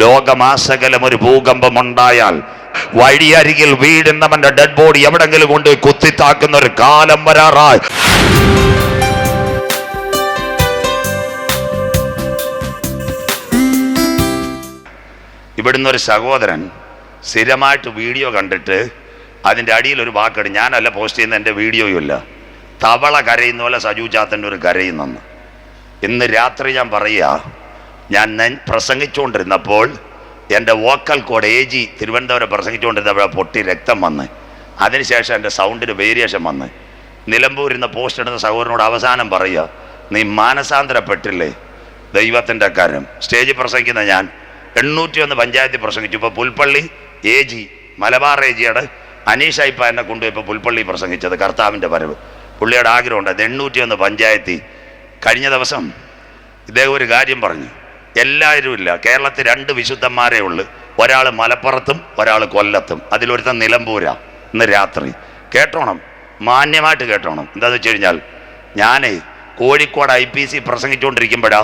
ലോകമാസകലം ഒരു ഭൂകമ്പം ഉണ്ടായാൽ വഴിയരികിൽ വീടുന്നവന്റെ ഡെഡ് ബോഡി എവിടെങ്കിലും കൊണ്ട് കുത്തിത്താക്കുന്ന ഒരു കാലം വരാറായി. ഇവിടുന്ന് ഒരു സഹോദരൻ സ്ഥിരമായിട്ട് വീഡിയോ കണ്ടിട്ട് അതിൻ്റെ അടിയിൽ ഒരു വാക്കിട്, ഞാനല്ല പോസ്റ്റ് ചെയ്യുന്ന, എൻ്റെ വീഡിയോയും ഇല്ല, തവള കരയുന്ന പോലെ സജു ചാത്തൻ്റെ ഒരു കരയുന്നെന്ന്. ഇന്ന് രാത്രി ഞാൻ പറയുക, ഞാൻ പ്രസംഗിച്ചുകൊണ്ടിരുന്നപ്പോൾ എൻ്റെ വോക്കൽ കോഡ് AG തിരുവനന്തപുരം പ്രസംഗിച്ചുകൊണ്ടിരുന്നപ്പോൾ പൊട്ടി രക്തം വന്ന്, അതിനുശേഷം എൻ്റെ സൗണ്ടിന് വേരിയേഷൻ വന്ന്. നിലമ്പൂരിൽ നിന്ന് പോസ്റ്റ് ഇടുന്ന സഹോദരനോട് അവസാനം പറയുക, നീ മാനസാന്തരപ്പെട്ടില്ലേ? ദൈവത്തിൻ്റെ കാര്യം. സ്റ്റേജിൽ പ്രസംഗിക്കുന്ന ഞാൻ 801 പഞ്ചായത്തിൽ പ്രസംഗിച്ചു. ഇപ്പോൾ പുൽപ്പള്ളി AG മലബാർ AGയുടെ അനീഷ് അയ്പ എന്നെ കൊണ്ടുപോയി പുൽപ്പള്ളി പ്രസംഗിച്ചത്. കർത്താവിൻ്റെ വരവ് പുള്ളിയുടെ ആഗ്രഹമുണ്ട്. അത് 801 പഞ്ചായത്തിൽ. കഴിഞ്ഞ ദിവസം ഇദ്ദേഹം ഒരു കാര്യം പറഞ്ഞു, എല്ലാവരും ഇല്ല, കേരളത്തിൽ 2 വിശുദ്ധന്മാരേ ഉള്ളൂ, ഒരാൾ മലപ്പുറത്തും ഒരാൾ കൊല്ലത്തും, അതിലൊരുത്തൻ നിലമ്പൂരാ. ഇന്ന് രാത്രി കേട്ടോണം, മാന്യമായിട്ട് കേട്ടോണം. എന്താണെന്ന് വെച്ച് കഴിഞ്ഞാൽ, ഞാൻ കോഴിക്കോട് IPC പ്രസംഗിച്ചുകൊണ്ടിരിക്കുമ്പോഴാ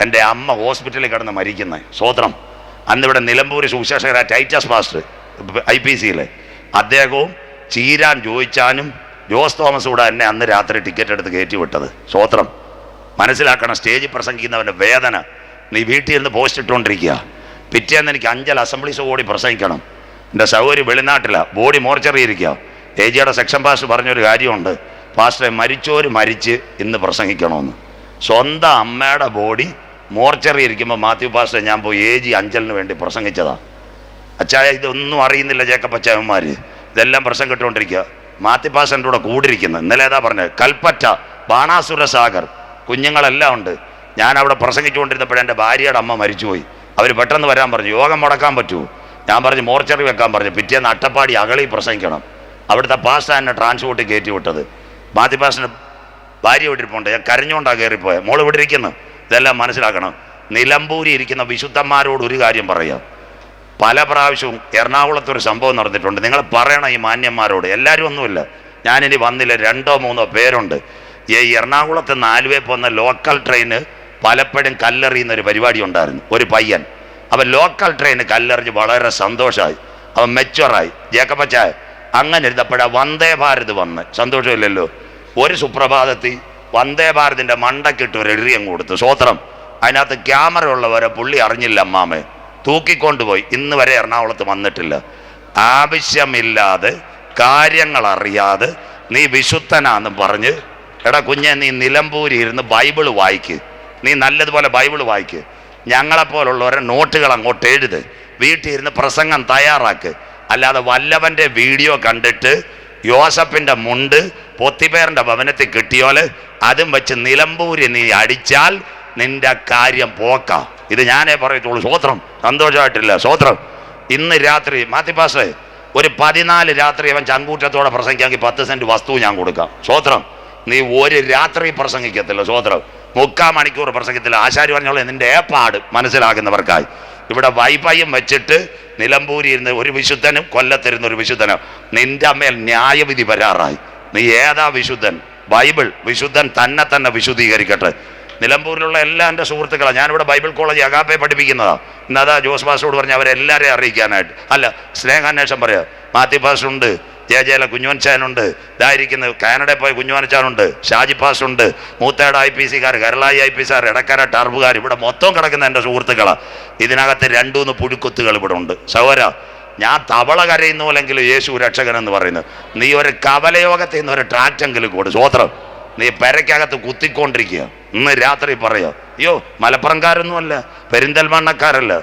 എൻ്റെ അമ്മ ഹോസ്പിറ്റലിൽ കിടന്ന് മരിക്കുന്നത്. സ്വോത്രം. അന്നിവിടെ നിലമ്പൂർ സുവിശേഷകരായ ടൈറ്റസ് മാസ്റ്റർ IPCയിൽ, അദ്ദേഹവും ചീരാൻ ജോയിച്ചാനും ജോസ് തോമസ് കൂടെ എന്നെ അന്ന് രാത്രി ടിക്കറ്റ് എടുത്ത് കയറ്റി വിട്ടത്. സ്വോത്രം. മനസ്സിലാക്കണം, സ്റ്റേജിൽ പ്രസംഗിക്കുന്നവൻ്റെ വേദന. നീ വീട്ടിൽ നിന്ന് പോസ്റ്റ് ഇട്ടുകൊണ്ടിരിക്കുക, പിറ്റേന്ന് എനിക്ക് 5 അസംബ്ലീസ് കൂടി പ്രസംഗിക്കണം. എൻ്റെ സൗകര്യം വെളിനാട്ടിലാണ്, ബോഡി മോർച്ചറി ഇരിക്കുക. AGയുടെ സെക്ഷൻ പാസ്റ്റർ പറഞ്ഞൊരു കാര്യമുണ്ട്, പാസ്റ്ററെ മരിച്ചോര് മരിച്ച് ഇന്ന് പ്രസംഗിക്കണമെന്ന്. സ്വന്തം അമ്മയുടെ ബോഡി മോർച്ചറി ഇരിക്കുമ്പോൾ മാത്യു പാസ്റ്റർ ഞാൻ പോയി AG അഞ്ചലിന് വേണ്ടി പ്രസംഗിച്ചതാ. അച്ചായ ഇതൊന്നും അറിയുന്നില്ല ജേക്കബ് അച്ചായന്മാർ, ഇതെല്ലാം പ്രസംഗം ഇട്ടുകൊണ്ടിരിക്കുക. മാത്യു പാസ്റ്ററിൻ്റെ കൂടെ കൂടിയിരിക്കുന്നത്. ഇന്നലെ ഏതാ പറഞ്ഞത്, കൽപ്പറ്റ ബാണാസുര സാഗർ കുഞ്ഞുങ്ങളെല്ലാം ഉണ്ട്. ഞാൻ അവിടെ പ്രസംഗിച്ചുകൊണ്ടിരുന്നപ്പോഴേ എൻ്റെ ഭാര്യയുടെ അമ്മ മരിച്ചുപോയി. അവർ പെട്ടെന്ന് വരാൻ പറഞ്ഞു, യോഗം മുടക്കാൻ പറ്റുമോ? ഞാൻ പറഞ്ഞു മോർച്ചറി വെക്കാൻ പറഞ്ഞു. പിറ്റേന്ന് അട്ടപ്പാടി അകളി പ്രസംഗിക്കണം. അവിടുത്തെ പാസ്റ്റർ എന്നെ ട്രാൻസ്പോർട്ടിൽ കയറ്റി വിട്ടത്. മാത്യു പാസ്റ്ററിൻ്റെ ഭാര്യ വിട്ടിരിപ്പുണ്ട്, ഞാൻ കരഞ്ഞുകൊണ്ടാണ് കയറിപ്പോയത്. മോള് ഇവിടെ ഇരിക്കുന്നു. ഇതെല്ലാം മനസ്സിലാക്കണം. നിലമ്പൂരി ഇരിക്കുന്ന വിശുദ്ധന്മാരോട് ഒരു കാര്യം പറയാം. പല പ്രാവശ്യവും എറണാകുളത്തൊരു സംഭവം നടന്നിട്ടുണ്ട്. നിങ്ങൾ പറയണം ഈ മാന്യന്മാരോട്, എല്ലാവരും ഒന്നുമില്ല, ഞാനിനി വന്നില്ല, 2-3 പേരുണ്ട്. ഈ എറണാകുളത്ത് 4 വേ പോകുന്ന ലോക്കൽ ട്രെയിന് പലപ്പോഴും കല്ലെറിയുന്നൊരു പരിപാടി ഉണ്ടായിരുന്നു. ഒരു പയ്യൻ, അവൻ ലോക്കൽ ട്രെയിന് കല്ലെറിഞ്ഞ് വളരെ സന്തോഷമായി, അവൻ മെച്ചുവറായി. ജേക്കബ് അച്ചായ അങ്ങനെ ഇരുന്നപ്പോഴാണ് വന്ദേ ഭാരത് വന്ന്. സന്തോഷമില്ലല്ലോ. ഒരു സുപ്രഭാതത്തിൽ വന്ദേ ഭാരതിൻ്റെ മണ്ടക്കിട്ട് ഒരു എറിയം കൊടുത്തു. സ്വോത്രം. അതിനകത്ത് ക്യാമറ ഉള്ളവരെ പുള്ളി അറിഞ്ഞില്ല, അമ്മാമെ തൂക്കിക്കൊണ്ടുപോയി. ഇന്ന് വരെ എറണാകുളത്ത് വന്നിട്ടില്ല. ആവശ്യമില്ലാതെ കാര്യങ്ങൾ അറിയാതെ നീ വിശുദ്ധനാന്ന് പറഞ്ഞ്, എടാ കുഞ്ഞെ, നീ നിലമ്പൂരി ഇരുന്ന് ബൈബിള് വായിക്ക്, നീ നല്ലതുപോലെ ബൈബിള് വായിക്ക്. ഞങ്ങളെപ്പോലുള്ളവരെ നോട്ടുകൾ അങ്ങോട്ട് എഴുത്, വീട്ടിൽ ഇരുന്ന് പ്രസംഗം തയ്യാറാക്ക്. അല്ലാതെ വല്ലവൻ്റെ വീഡിയോ കണ്ടിട്ട് യോസഫിൻ്റെ മുണ്ട് പൊത്തിപ്പേറിൻ്റെ ഭവനത്തിൽ കിട്ടിയോല് അതും വെച്ച് നിലമ്പൂരി നീ അടിച്ചാൽ നിന്റെ കാര്യം പോക്കാം. ഇത് ഞാനേ പറയത്തുള്ളൂ. സ്വോത്രം. സന്തോഷമായിട്ടില്ല. സ്വോത്രം. ഇന്ന് രാത്രി മാത്യു പാസ്റ്ററെ ഒരു 14 രാത്രി അവൻ ചങ്കൂറ്റത്തോടെ പ്രസംഗിക്കാമെങ്കിൽ 10 സെൻറ്റ് വസ്തു ഞാൻ കൊടുക്കാം. സ്വോത്രം. നീ ഒരു രാത്രി പ്രസംഗിക്കത്തില്ല. സ്വോത്രം. 3/4 മണിക്കൂർ പ്രസംഗത്തില്ല. ആശാരി പറഞ്ഞോളെ നിന്റെ ഏപ്പാട് മനസ്സിലാക്കുന്നവർക്കായി. ഇവിടെ വൈഫൈയും വെച്ചിട്ട് നിലമ്പൂരി ഇരുന്ന് ഒരു വിശുദ്ധനും കൊല്ലത്തിരുന്ന ഒരു വിശുദ്ധനും നിന്റെ മേൽ ന്യായവിധി വരാറായി. നീ ഏതാ വിശുദ്ധൻ? ബൈബിൾ. വിശുദ്ധൻ തന്നെ വിശുദ്ധീകരിക്കട്ടെ. നിലമ്പൂരിലുള്ള എല്ലാ എൻ്റെ സുഹൃത്തുക്കളാണ്. ഞാനിവിടെ ബൈബിൾ കോളേജ് അഗാപ്പെ പഠിപ്പിക്കുന്നതാണ്. ഇന്നതാ ജോസ് പാസ്റ്ററോട് പറഞ്ഞ് അവരെല്ലാവരെയും അറിയിക്കാനായിട്ട്. അല്ല, സ്നേഹാന്വേഷണം പറയാം. മാത്യു പാസ്റ്ററുണ്ട്, ജയല കുഞ്ഞുവൻചാനുണ്ട്, ഇതായിരിക്കുന്നത് കാനഡയിൽ പോയ കുഞ്ഞുവൻചാനുണ്ട്, ഷാജി പാസ്റ്ററുണ്ട്, മൂത്തേട IPCക്കാർ, കരളായി IPCക്കാർ, ഇടക്കര ടർബുകാർ, ഇവിടെ മൊത്തം കിടക്കുന്ന എൻ്റെ സുഹൃത്തുക്കളാണ്. ഇതിനകത്ത് 2-3 പുഴുക്കുത്തുകൾ ഇവിടെ ഉണ്ട്. സഹോദര, ഞാൻ തവള കരയുന്ന പോലെങ്കിലും യേശു രക്ഷകൻ എന്ന് പറയുന്നത്. നീ ഒരു കവലയോഗത്തിൽ നിന്ന് ഒരു ട്രാക്റ്റെങ്കിലും കൂടെ. സ്വോത്രം. നീ പെരയ്ക്കകത്ത് കുത്തിക്കൊണ്ടിരിക്കുക. ഇന്ന് രാത്രി പറയുക, അയ്യോ മലപ്പുറംകാരൊന്നുമല്ല, പെരിന്തൽമണ്ണക്കാരല്ല,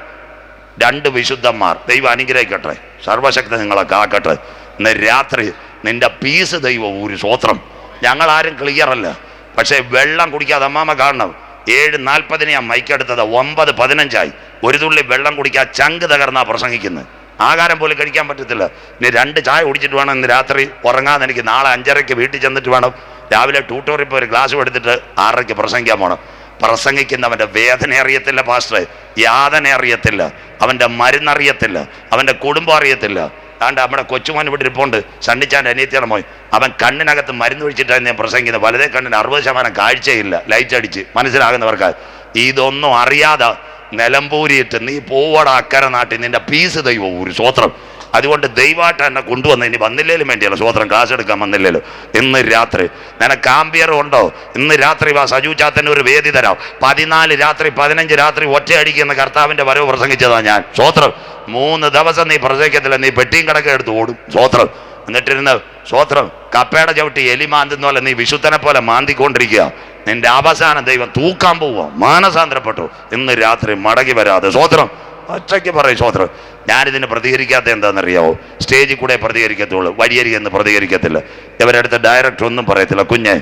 2 വിശുദ്ധന്മാർ. ദൈവം അനുഗ്രഹിക്കട്ടെ, സർവശക്തി നിങ്ങളെ കാക്കട്ടെ. ഇന്ന് രാത്രി നിന്റെ പീസ് ദൈവം ഊരി. സ്വോത്രം. ഞങ്ങളാരും ക്ലിയറല്ല, പക്ഷേ വെള്ളം കുടിക്കാതെ അമ്മാമ കാണണം. 7:40 ഞാൻ മൈക്കെടുത്തത്, 9:15 ഒരു തുള്ളി വെള്ളം കുടിക്കാൻ ചങ്ക് തകർന്നാ പ്രസംഗിക്കുന്നത്. ആഹാരം പോലും കഴിക്കാൻ പറ്റത്തില്ല. ഇനി 2 ചായ കുടിച്ചിട്ട് വേണം ഇന്ന് രാത്രി ഉറങ്ങാതെ. എനിക്ക് നാളെ 5:30 വീട്ടിൽ ചെന്നിട്ട് വേണം രാവിലെ ട്യൂട്ടോറിൽ പോയി ഒരു ഗ്ലാസ് എടുത്തിട്ട് 6:00 പ്രസംഗിക്കാൻ പോകണം. പ്രസംഗിക്കുന്നവൻ്റെ വേദന അറിയത്തില്ല പാസ്റ്ററെ, യാതന അറിയത്തില്ല, അവൻ്റെ മരുന്നറിയത്തില്ല, അവൻ്റെ കുടുംബം അറിയത്തില്ല. അതുകൊണ്ട് നമ്മുടെ കൊച്ചുമോൻ ഇവിടെ ഇരിപ്പുണ്ട്, സണ്ണിച്ചാൻ്റെ അനിയത്തിയാണ് മോൻ. അവൻ കണ്ണിനകത്ത് മരുന്ന് ഒഴിച്ചിട്ടാണ് ഞാൻ പ്രസംഗിക്കുന്നത്. വലതേ കണ്ണിന് 60% കാഴ്ചയില്ല, ലൈറ്റ് അടിച്ച്. മനസ്സിലാകുന്നവർക്ക് ഇതൊന്നും അറിയാതെ നിലമ്പൂരിയിട്ട് നീ പോവട അക്കരെ നാട്ടിൽ നിന്റെ പീസ് ദൈവം ഒരു സ്വോത്രം. അതുകൊണ്ട് ദൈവമായിട്ട് എന്നെ കൊണ്ടുവന്ന് ഇനി വന്നില്ലേലും വേണ്ടിയല്ല സ്വോത്രം, ക്ലാസ് എടുക്കാൻ വന്നില്ലേലും. ഇന്ന് രാത്രി നിനക്ക് ആംബിയർ ഉണ്ടോ? ഇന്ന് രാത്രി വാ, സജു ചാത്തന് ഒരു വേദി തരാം. 14 രാത്രി 15 രാത്രി ഒറ്റയടിക്കുന്ന കർത്താവിന്റെ വരവ് പ്രസംഗിച്ചതാ ഞാൻ. സ്വോത്രം. 3 ദിവസം നീ പ്രസംഗിക്കത്തില്ല, നീ പെട്ടിയും കടക്കെ എടുത്ത് ഓടും. സ്വോത്രം. എന്നിട്ടിരുന്ന് സ്വോത്രം കപ്പയുടെ ചവിട്ടി എലി മാന്തുന്ന പോലെ നീ വിശുദ്ധനെ പോലെ മാന്തിക്കൊണ്ടിരിക്കുക. നിന്റെ അവസാനം ദൈവം തൂക്കാൻ പോവുക. മാനസാന്തരപ്പെട്ടു. ഇന്ന് രാത്രി മടങ്ങി വരാതെ സ്വോത്രം. ഒറ്റയ്ക്ക് പറയും സ്വോത്രം. ഞാനിതിന് പ്രതികരിക്കാത്ത എന്താണെന്നറിയാവോ? സ്റ്റേജിൽ കൂടെ പ്രതികരിക്കത്തുള്ളൂ, വഴിയരികെന്ന് പ്രതികരിക്കത്തില്ല. ഇവരടുത്ത് ഡയറക്റ്റ് ഒന്നും പറയത്തില്ല. കുഞ്ഞെ,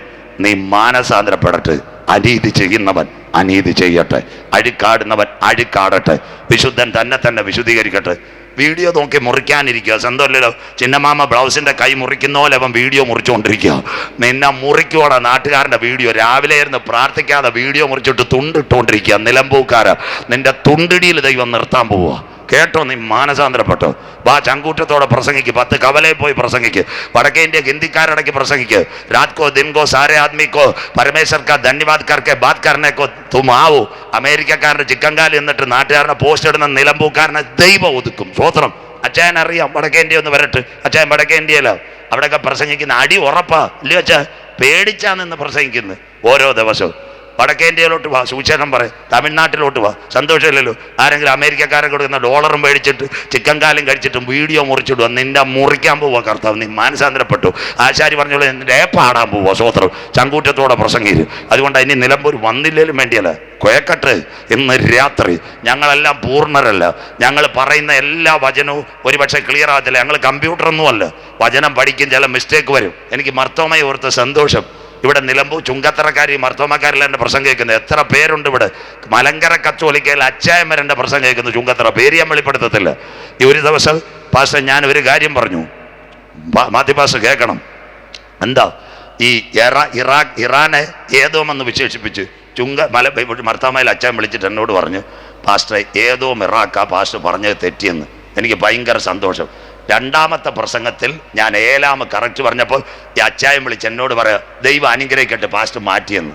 നീ മാനസാന്തരപ്പെടട്ടെ. അനീതി ചെയ്യുന്നവൻ അനീതി ചെയ്യട്ടെ, അഴുക്കാടുന്നവൻ അഴുക്കാടട്ടെ, വിശുദ്ധൻ തന്നെ വിശുദ്ധീകരിക്കട്ടെ. വീഡിയോ നോക്കി മുറിക്കാനിരിക്കുക. സ്വന്തമല്ലല്ലോ, ചിന്നമാമ ബ്ലൗസിന്റെ കൈ മുറിക്കുന്ന പോലെ അവൻ വീഡിയോ മുറിച്ചുകൊണ്ടിരിക്കുക. നിന്നെ മുറിക്കുവാടാ നാട്ടുകാരൻ്റെ വീഡിയോ. രാവിലെ ഇരുന്ന് പ്രാർത്ഥിക്കാതെ വീഡിയോ മുറിച്ചിട്ട് തുണ്ടിട്ടുകൊണ്ടിരിക്കുക. നിലമ്പൂക്കാര, നിന്റെ തുണ്ടിടിയിൽ ദൈവം നിർത്താൻ പോവുക. കേട്ടോ, നീ മാനസാന്തരപ്പെട്ടോ. വാ, ചങ്കൂറ്റത്തോടെ പ്രസംഗിക്ക്. 10 കവലയിൽ പോയി പ്രസംഗിക്ക്. വടക്കേ ഇന്ത്യ ഹിന്ദിക്കാരടക്കി പ്രസംഗിക്ക്. രാത് കോ ദിൻ കോ സാരെ ആദ്മി കോ പരമേശ്വർ കാ ധന്യവാദ് കർക്കെ ബാത് കർനെ കോ തും ആവോ. അമേരിക്കക്കാരൻ്റെ ചിക്കൻ കാലി എന്നിട്ട് നാട്ടുകാരനെ പോസ്റ്റ് ഇടുന്ന നിലമ്പൂക്കാരനെ ദൈവം ഒതുക്കും. സ്വോത്രം. അച്ചായൻ അറിയാം വടക്കേ ഇന്ത്യ ഒന്ന് വരട്ടെ. അച്ചായൻ വടക്കേ ഇന്ത്യയിലോ അവിടെയൊക്കെ പ്രസംഗിക്കുന്ന അടി ഉറപ്പാ ഇല്ലയോ അച്ഛാ? പേടിച്ചാ നിന്ന് പ്രസംഗിക്കുന്നത്. ഓരോ ദിവസവും വടക്കേ ഇന്ത്യയിലോട്ട് വാ, സുവിശേഷം പറയും. തമിഴ്നാട്ടിലോട്ട് വാ, സന്തോഷമില്ലല്ലോ. ആരെങ്കിലും അമേരിക്കക്കാരെ കൊടുക്കുന്ന ഡോളറും മേടിച്ചിട്ട് ചിക്കൻ കാലും കഴിച്ചിട്ടും വീഡിയോ മുറിച്ചിടുക. നിന്റെ മുറിക്കാൻ പോവുക കർത്താവ്. നീ മാനസാന്തരപ്പെട്ടു. ആശാരി പറഞ്ഞോളൂ, നിന്റെ പാടാൻ പോവുക. സ്വോത്രം. ചങ്കൂറ്റത്തോടെ പ്രസംഗിര്. അതുകൊണ്ട് ഇനി നിലമ്പൂർ വന്നില്ലേലും വേണ്ടിയല്ല, കുഴക്കട്ടെ. ഇന്ന് രാത്രി ഞങ്ങളെല്ലാം പൂർണ്ണരല്ല. ഞങ്ങൾ പറയുന്ന എല്ലാ വചനവും ഒരുപക്ഷെ ക്ലിയർ ആകത്തില്ല. ഞങ്ങൾ കമ്പ്യൂട്ടറൊന്നുമല്ല. വചനം പഠിക്കും, ചില മിസ്റ്റേക്ക് വരും. എനിക്ക് മർത്തോമയെ ഓർത്ത് സന്തോഷം. ഇവിടെ നിലമ്പൂർ ചുങ്കത്തറക്കാരി മർത്തോമക്കാരിൽ എൻ്റെ പ്രസംഗം കേൾക്കുന്നത് എത്ര പേരുണ്ട് ഇവിടെ. മലങ്കര കത്തോലിക്കയിൽ അച്ചായം വരെ എൻ്റെ പ്രസംഗം കേൾക്കുന്നു. ചുങ്കത്തറ പേര് ഞാൻ വെളിപ്പെടുത്തത്തില്ല. ഈ ഒരു ദിവസം പാസ്റ്റർ ഞാൻ ഒരു കാര്യം പറഞ്ഞു, മാത്യു പാസ്റ്റർ കേൾക്കണം. എന്താ ഈ ഇറാനെ ഏതോമെന്ന് വിശേഷിപ്പിച്ച് മർത്തോമയിൽ അച്ചായം വിളിച്ചിട്ട് എന്നോട് പറഞ്ഞു, പാസ്റ്റർ ഏതോം ഇറാഖാ പാസ്റ്റർ പറഞ്ഞത് തെറ്റിയെന്ന്. എനിക്ക് ഭയങ്കര സന്തോഷം. രണ്ടാമത്തെ പ്രസംഗത്തിൽ ഞാൻ ഏലാമ കറക്റ്റ് പറഞ്ഞപ്പോൾ ഈ അച്ചായം വിളിച്ച് എന്നോട് പറയാം, ദൈവം അനുഗ്രഹിക്കട്ടെ പാസ്റ്റർ മാറ്റിയെന്ന്.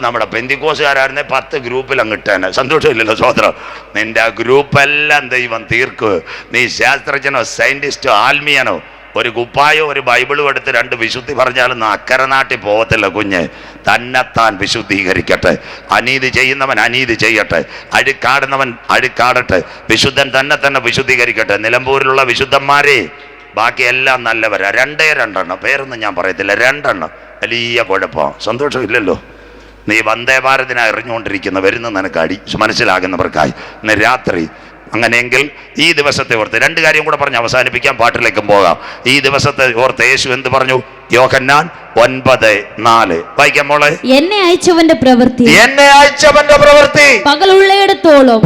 നമ്മുടെ പെന്തിക്കോസുകാരായിരുന്നെ 10 ഗ്രൂപ്പിൽ അങ്ങിട്ടേനെ. സന്തോഷമില്ലല്ലോ സഹോദരം? നിന്റെ ഗ്രൂപ്പെല്ലാം ദൈവം തീർക്കുക. നീ ശാസ്ത്രജ്ഞനോ സയന്റിസ്റ്റോ ആത്മീയനോ ഒരു കുപ്പായോ ഒരു ബൈബിളും എടുത്ത് 2 വിശുദ്ധി പറഞ്ഞാലും അക്കരെ നാട്ടിൽ പോകത്തില്ല കുഞ്ഞ്. തന്നെത്താൻ വിശുദ്ധീകരിക്കട്ടെ. അനീതി ചെയ്യുന്നവൻ അനീതി ചെയ്യട്ടെ, അഴുക്കാടുന്നവൻ അഴുക്കാടട്ടെ, വിശുദ്ധൻ തന്നെ വിശുദ്ധീകരിക്കട്ടെ. നിലമ്പൂരിലുള്ള വിശുദ്ധന്മാരെ ബാക്കിയെല്ലാം നല്ലവരാ. 2 പേരൊന്നും ഞാൻ പറയത്തില്ല, 2 വലിയ കുഴപ്പം. സന്തോഷമില്ലല്ലോ? നീ വന്ദേ ഭാരതിനായി എറിഞ്ഞുകൊണ്ടിരിക്കുന്ന വരുന്ന നിനക്ക് മനസ്സിലാകുന്നവർക്കായി ഇന്ന് രാത്രി. അങ്ങനെയെങ്കിൽ ഈ ദിവസത്തെ ഓർത്ത് 2 കാര്യം കൂടെ പറഞ്ഞ് അവസാനിപ്പിക്കാം, പാട്ടിലേക്കും പോകാം. ഈ ദിവസത്തെ ഓർത്ത് യേശു എന്ത് പറഞ്ഞു? യോഹന്നാൻ 9:4 വായിക്കാം മോളെ. എന്നെ അയച്ചവന്റെ പ്രവൃത്തി പകലുള്ളിടത്തോളം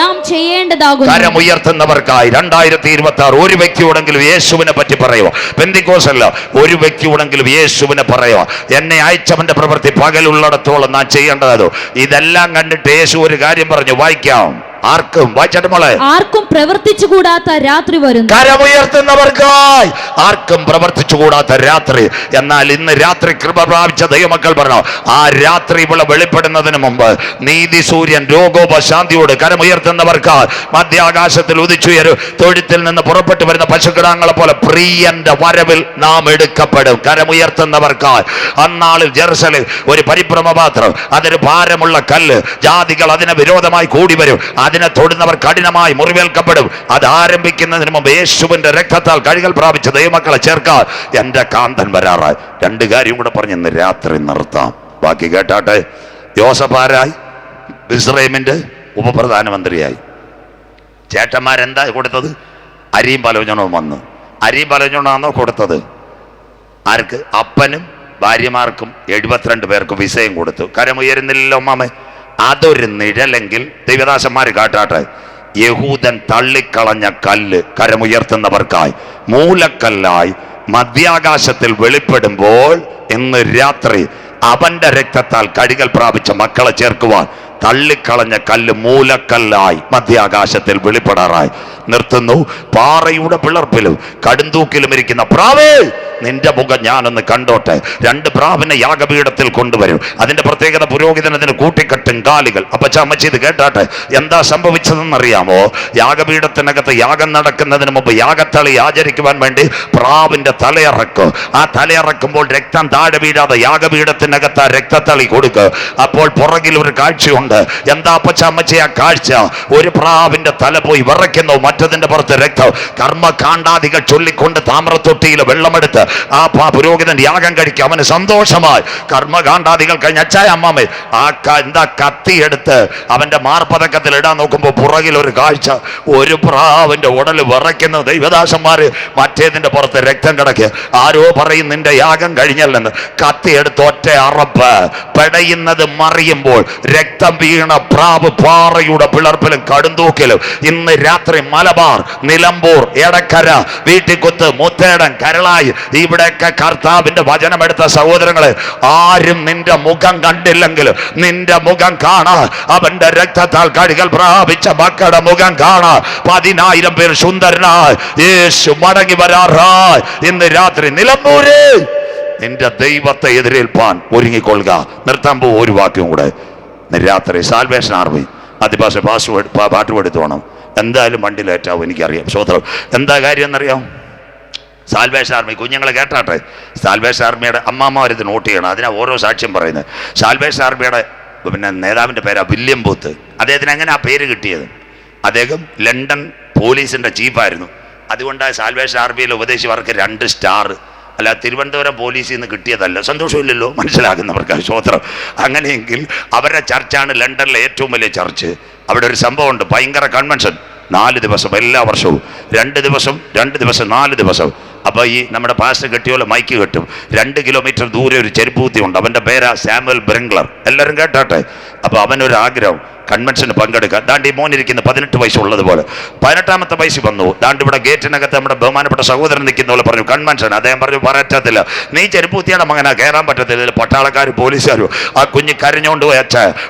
നാം ചെയ്യേണ്ടതാകുന്നു. കരം ഉയർത്തുന്നവർക്കായി 2026 ഒരു വ്യക്തിയോടെങ്കിലും യേശുവിനെ പറ്റി പറയുക. പെന്തിക്കോസ് അല്ല, ഒരു വ്യക്തിയോടെങ്കിലും യേശുവിനെ പറയുക. എന്നെ അയച്ചവന്റെ പ്രവൃത്തി പകലുള്ളിടത്തോളം നാം ചെയ്യേണ്ടതോ. ഇതെല്ലാം കണ്ടിട്ട് യേശു ഒരു കാര്യം പറഞ്ഞു, വായിക്കാം. ആർക്കും വായിച്ചാട്ട് മോളെ. ആർക്കും പ്രവർത്തിച്ചുകൂടാത്ത രാത്രി വരുന്നു. കരമുയർത്തുന്നവർക്കായി ആർക്കും പ്രവർത്തിച്ചുകൂടാത്ത രാത്രി. എന്നാൽ ഇന്ന് രാത്രി കൃപ പ്രാപിച്ച ദൈവമക്കൾ പറഞ്ഞു, ആ രാത്രി ഇവിടെ വെളിപ്പെടുന്നതിന് മുമ്പ് നീതി സൂര്യൻ രോഗോപശാന്തിയോട് കരമുയർത്തുന്നവർക്കായി മധ്യാകാശത്തിൽ ഉദിച്ചുയരും. തൊഴുത്തിൽ നിന്ന് പുറപ്പെട്ടു വരുന്ന പശുക്കിടാങ്ങളെ പോലെ പ്രിയന്റെ വരവിൽ നാം എടുക്കപ്പെടും. കരമുയർത്തുന്നവർക്കായി അന്നാളിൽ ജെറുസലേം ഒരു പരിഭ്രമപാത്രം, അതൊരു ഭാരമുള്ള കല്ല്. ജാതികൾ അതിന് വിരോധമായി കൂടി വരും. അതിനെ തൊടുന്നവർ കഠിനമായി മുറിവേൽക്കപ്പെടും. അത് ആരംഭിക്കുന്നതിന് മുമ്പ് യേശുവിന്റെ രക്തത്താൽ കഴുകൽ പ്രാപിച്ച ദൈവമക്കളെ ചേർക്കാൻ എന്റെ കാന്തൻ വരാറായി. 2 കാര്യം കൂടെ പറഞ്ഞ് ഇന്ന് രാത്രി നിർത്താം. ബാക്കി കേട്ടാട്ടെ. യോസഫാരായി ഇസ്രയേലിന്റെ ഉപപ്രധാനമന്ത്രിയായി. ചേട്ടന്മാരെന്താ കൊടുത്തത്? അരിയും പലവ്യഞ്ജനവും വന്നു. അരിയും പലവ്യഞ്ജനമാണോ കൊടുത്തത്? ആർക്ക്? അപ്പനും ഭാര്യമാർക്കും 72 പേർക്ക് വിസയും കൊടുത്തു. കരമുയരുന്നില്ലല്ലോ മാമേ. അതൊരു നിഴലെങ്കിൽ ദൈവദാസന്മാർ കാട്ടാട്ടെ. യഹൂദൻ തള്ളിക്കളഞ്ഞ കല്ല് കരമുയർത്തുന്നവർക്കായി മൂലക്കല്ലായി മധ്യാകാശത്തിൽ വെളിപ്പെടുമ്പോൾ ഇന്ന് രാത്രി അവന്റെ രക്തത്താൽ കഴുകൽ പ്രാപിച്ച മക്കളെ ചേർക്കുവാൻ തള്ളിക്കളഞ്ഞ കല്ല് മൂലക്കല്ലായി മധ്യാകാശത്തിൽ വെളിപ്പെടാറായി. നിർത്തുന്നു. പാറയുടെ പിളർപ്പിലും കടുന്തൂക്കിലും ഇരിക്കുന്ന പ്രാവേ നിന്റെ മുഖം ഞാനൊന്ന് കണ്ടോട്ടെ. 2 പ്രാവിനെ യാഗപീഠത്തിൽ കൊണ്ടുവരും. അതിന്റെ പ്രത്യേകത പുരോഹിതൻ അതിന് കൂട്ടിക്കെട്ടും കാലുകൾ. അപ്പച്ച അമ്മച്ചി ഇത് കേട്ടാട്ടെ, എന്താ സംഭവിച്ചതെന്നറിയാമോ? യാഗപീഠത്തിനകത്ത് യാഗം നടക്കുന്നതിന് മുമ്പ് യാഗത്തളി ആചരിക്കുവാൻ വേണ്ടി പ്രാവിന്റെ തലയിറക്കും. ആ തലയിറക്കുമ്പോൾ രക്തം താഴെ വീഴാതെ യാഗപീഠത്തിനകത്ത് ആ രക്തത്തളി കൊടുക്കുക. അപ്പോൾ പുറകിൽ ഒരു കാഴ്ചയുണ്ട്. എന്താ അപ്പച്ച അമ്മച്ചി ആ കാഴ്ച? ഒരു പ്രാവിന്റെ തല പോയി വിറയ്ക്കുന്നു, മറ്റതിന്റെ പുറത്ത് രക്തം. കർമ്മകാണ്ഡാദികൾ ചൊല്ലിക്കൊണ്ട് താമ്രത്തൊട്ടിയിൽ വെള്ളമെടുത്ത് ആ പുരോഹിതൻ യാഗം കഴിക്കും. അവന് സന്തോഷമായി. കർമ്മകാണ്ഡാദികൾ കഴിഞ്ഞ അച്ചായ അമ്മാമേ എന്താ കത്തിയെടുത്ത് അവന്റെ മാർപ്പതക്കത്തിൽ ഇടാൻ നോക്കുമ്പോൾ പുറകിൽ ഒരു കാഴ്ച. ഒരു പ്രാവിന്റെ ഉടൽ വിറയ്ക്കുന്ന ദൈവദാസന്മാര്, മറ്റേതിന്റെ പുറത്ത് രക്തം കിടക്കുക. ആരോ പറയും നിന്റെ യാഗം കഴിഞ്ഞല്ലെന്ന്. കത്തിയെടുത്ത് ഒറ്റ അറപ്പ്, പെടയുന്നത് മറിയുമ്പോൾ രക്തം വീണ പ്രാവ് പാറയുടെ പിളർപ്പിലും കടുന്തൂക്കിലും. ഇന്ന് രാത്രി മലബാർ, നിലമ്പൂർ, എടക്കര, വീട്ടിക്കുത്ത്, മുത്തേടൻ, കരളായി ഇവിടെയൊക്കെ കർത്താവിന്റെ വചനമെടുത്ത സഹോദരങ്ങളെ, ആരും നിന്റെ മുഖം കണ്ടില്ലെങ്കിലും നിന്റെ മുഖം കാണാ. അവന്റെ രക്തത്താൽ കഴുകൽ പ്രാപിച്ച മക്കളുടെ മുഖം കാണാ. 10,000 പേർ സുന്ദരനായി യേശു മടങ്ങി വരാറായി. ഇന്ന് രാത്രി നിലമ്പൂര് നിന്റെ ദൈവത്തെ എതിരേൽപ്പാൻ ഒരുങ്ങിക്കൊള്ളുക. നിർത്താൻ പോകും ഒരു വാക്യം കൂടെ. രാത്രി സാൽവേഷൻ ആർമി അതിപാശ പാട്ട് എടുത്തോണം. എന്തായാലും വണ്ടിയിലേറ്റാവും, എനിക്കറിയാം. സ്വോത്രം. എന്താ കാര്യം എന്നറിയാം? സാൽവേഷൻ ആർമി കുഞ്ഞുങ്ങളെ കേട്ടാട്ടെ. സാൽവേഷൻ ആർമിയുടെ അമ്മാമ്മ ഇത് നോട്ട് ചെയ്യണം. അതിനാ ഓരോ സാക്ഷ്യം പറയുന്നത്. സാൽവേഷൻ ആർമിയുടെ നേതാവിൻ്റെ പേരാ വില്യം ബൂത്ത്. അദ്ദേഹത്തിന് എങ്ങനെ ആ പേര് കിട്ടിയത്? അദ്ദേഹം ലണ്ടൻ പോലീസിൻ്റെ ചീഫായിരുന്നു. അതുകൊണ്ടാണ് സാൽവേഷൻ ആർമിയിലെ ഉപദേശിവർക്ക് 2 സ്റ്റാർ. അല്ല, തിരുവനന്തപുരം പോലീസിൽ നിന്ന് കിട്ടിയതല്ല. സന്തോഷമില്ലല്ലോ, മനസ്സിലാക്കുന്നവർക്ക്. സ്തോത്രം. അങ്ങനെയെങ്കിൽ അവരുടെ ചർച്ചാണ് ലണ്ടനിലെ ഏറ്റവും വലിയ ചർച്ച്. അവിടെ ഒരു സംഭവമുണ്ട്, ഭയങ്കര കൺവെൻഷൻ. 4 ദിവസം എല്ലാ വർഷവും. 2 ദിവസം 4 ദിവസം. അപ്പോൾ ഈ നമ്മുടെ പാസ്റ്റർ കെട്ടിയോലെ മൈക്ക് കെട്ടും. 2 കിലോമീറ്റർ ദൂരെ ഒരു ചെരുപ്പൂത്തി ഉണ്ട്. അവൻ്റെ പേരാ സാമുവൽ ബ്രിംഗ്ലർ. എല്ലാവരും കേട്ടാട്ടെ. അപ്പോൾ അവനൊരാഗ്രഹം കൺവെൻഷന് പങ്കെടുക്കാൻ. ദാണ്ട് ഈ മോനിരിക്കുന്ന 18 വയസ്സുള്ളതുപോലെ 18ാമത്തെ വയസ്സിൽ വന്നു. ദാണ്ട് ഇവിടെ ഗേറ്റിനകത്ത് നമ്മുടെ ബഹുമാനപ്പെട്ട സഹോദരൻ നിൽക്കുന്ന പോലെ പറഞ്ഞു കൺവെൻഷൻ. അദ്ദേഹം പറഞ്ഞു പറയത്തില്ല, നീ ചെരുപ്പൂത്തിയുടെ മകനാ, കയറാൻ പറ്റത്തില്ല. പട്ടാളക്കാരും പോലീസുകാരും. ആ കുഞ്ഞ് കരഞ്ഞുകൊണ്ട് പോയി.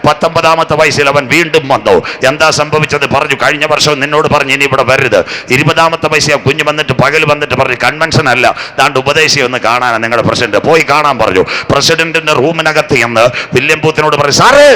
19ാമത്തെ വയസ്സിൽ അവൻ വീണ്ടും വന്നു. എന്താ സംഭവിച്ചത്? പറഞ്ഞു, കഴിഞ്ഞ വർഷം നിന്നോട് പറഞ്ഞു ഇനി ഇവിടെ വരരുത്. 20ാമത്തെ വയസ്സിൽ ആ കുഞ്ഞ് വന്നിട്ട് പകൽ വന്നിട്ട് പറഞ്ഞു, കൺവെൻഷൻ അല്ല, ദാണ്ട് ഉപദേശി ഒന്ന് കാണാനാണ് നിങ്ങളുടെ പ്രസിഡന്റ്. പോയി കാണാൻ പറഞ്ഞു. പ്രസിഡന്റിന്റെ റൂമിനകത്ത് എന്ന് വില്യം ബൂത്തിനോട് പറഞ്ഞു, സാറേ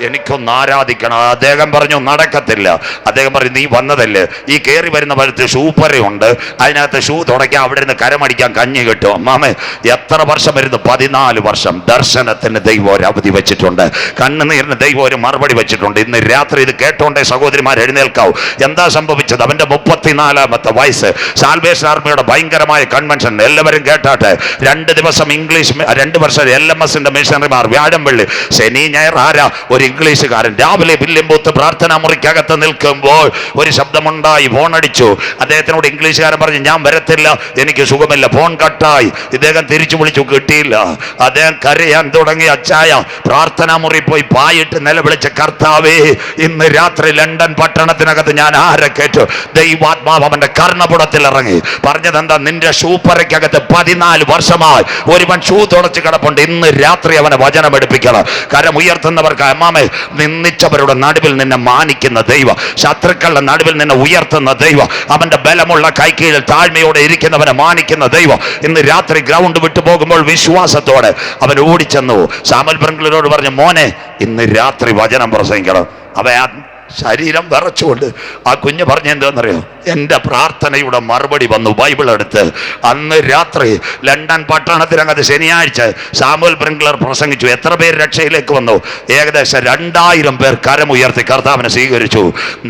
എനിക്കൊന്ന് ആരാധിക്കണം. അദ്ദേഹം പറഞ്ഞു നടക്കത്തില്ല. അദ്ദേഹം പറഞ്ഞു, നീ വന്നതല്ലേ, ഈ കയറി വരുന്ന വലത്ത് ഷൂപ്പറയുണ്ട്, അതിനകത്ത് ഷൂ തുടയ്ക്കാൻ, അവിടെ നിന്ന് കരമടിക്കാൻ കഞ്ഞി കിട്ടും. അമ്മാമേ എത്ര വർഷം വരുന്നു? 14 വർഷം. ദർശനത്തിന് ദൈവം ഒരു അവധി വെച്ചിട്ടുണ്ട്. കണ്ണുനീരിന് ദൈവം ഒരു മറുപടി വെച്ചിട്ടുണ്ട്. ഇന്ന് രാത്രി ഇത് കേട്ടോണ്ടേ സഹോദരിമാർ എഴുന്നേൽക്കാവും. എന്താ സംഭവിച്ചത്? അവന്റെ 34ാമത്തെ വയസ്സ്. സാൽവേഷൻ ആർമിയുടെ ഭയങ്കരമായ കൺവെൻഷൻ. എല്ലാവരും കേട്ടാട്ടെ. 2 ദിവസം ഇംഗ്ലീഷ്, 2 വർഷം LMSന്റെ മിഷണറിമാർ. വ്യാഴം വെള്ളി ശനി ഞായർ ആരാ? ഒരു ഇംഗ്ലീഷുകാരൻ. രാവിലെ വില്യം ബൂത്ത് പ്രാർത്ഥനാ മുറിക്കകത്ത് നിൽക്കുമ്പോൾ ഒരു ശബ്ദമുണ്ടായി. ഫോൺ അടിച്ചു. അദ്ദേഹത്തിനോട് ഇംഗ്ലീഷുകാരൻ പറഞ്ഞു, ഞാൻ വരത്തില്ല, എനിക്ക് സുഖമില്ല. ഫോൺ കട്ടായി. ഇദ്ദേഹം തിരിച്ചു വിളിച്ചു, കിട്ടിയില്ല. അദ്ദേഹം കരയാൻ തുടങ്ങി. അച്ചായ പ്രാർത്ഥനാ മുറി പോയി പായിട്ട് നിലവിളിച്ച, കർത്താവേ ഇന്ന് രാത്രി ലണ്ടൻ പട്ടണത്തിനകത്ത് ഞാൻ ആരെ കേട്ടു? ദൈവാത്മാവ് അവന്റെ കർണപുടത്തിൽ ഇറങ്ങി. പറഞ്ഞത് എന്താ? നിന്റെ ഷൂപ്പറയ്ക്കകത്ത് 14 വർഷമായി ഒരുവൻ ഷൂ തുടച്ച് കിടപ്പുണ്ട്. ഇന്ന് രാത്രി അവനെ വചനം എടുപ്പിക്കണം. കരം ഉയർത്തുന്നവർക്ക് അമ്മാമേ, നിന്ദിച്ചവരുടെ നടുവിൽ നിന്നെ മാനിക്കുന്ന ദൈവം, ശത്രുക്കളുടെ നടുവിൽ നിന്നെ ഉയർത്തുന്ന ദൈവം, അവന്റെ ബലമുള്ള കൈക്കീഴിൽ താഴ്മയോടെ ഇരിക്കുന്നവനെ മാനിക്കുന്ന ദൈവം. ഇന്ന് രാത്രി ഗ്രൗണ്ട് വിട്ടു പോകുമ്പോൾ വിശ്വാസത്തോടെ അവൻ ഓടിച്ചെന്നു. സാമുവൽ ബ്രിംഗ്ലറോട് പറഞ്ഞു, മോനെ ഇന്ന് രാത്രി വചനം പ്രസംഗിക്കണം. അവൻ ശരീരം വിറച്ചുകൊണ്ട് ആ കുഞ്ഞ് പറഞ്ഞ എന്താണെന്നറിയോ? എൻ്റെ പ്രാർത്ഥനയുടെ മറുപടി വന്നു. ബൈബിൾ എടുത്ത് അന്ന് രാത്രി ലണ്ടൻ പട്ടണത്തിനകത്ത് ശനിയാഴ്ച സാമുവൽ ബ്രിംഗ്ലർ പ്രസംഗിച്ചു. എത്ര പേര് രക്ഷയിലേക്ക് വന്നു? ഏകദേശം 2000 പേർ കരമുയർത്തി കർത്താവിനെ സ്വീകരിച്ചു.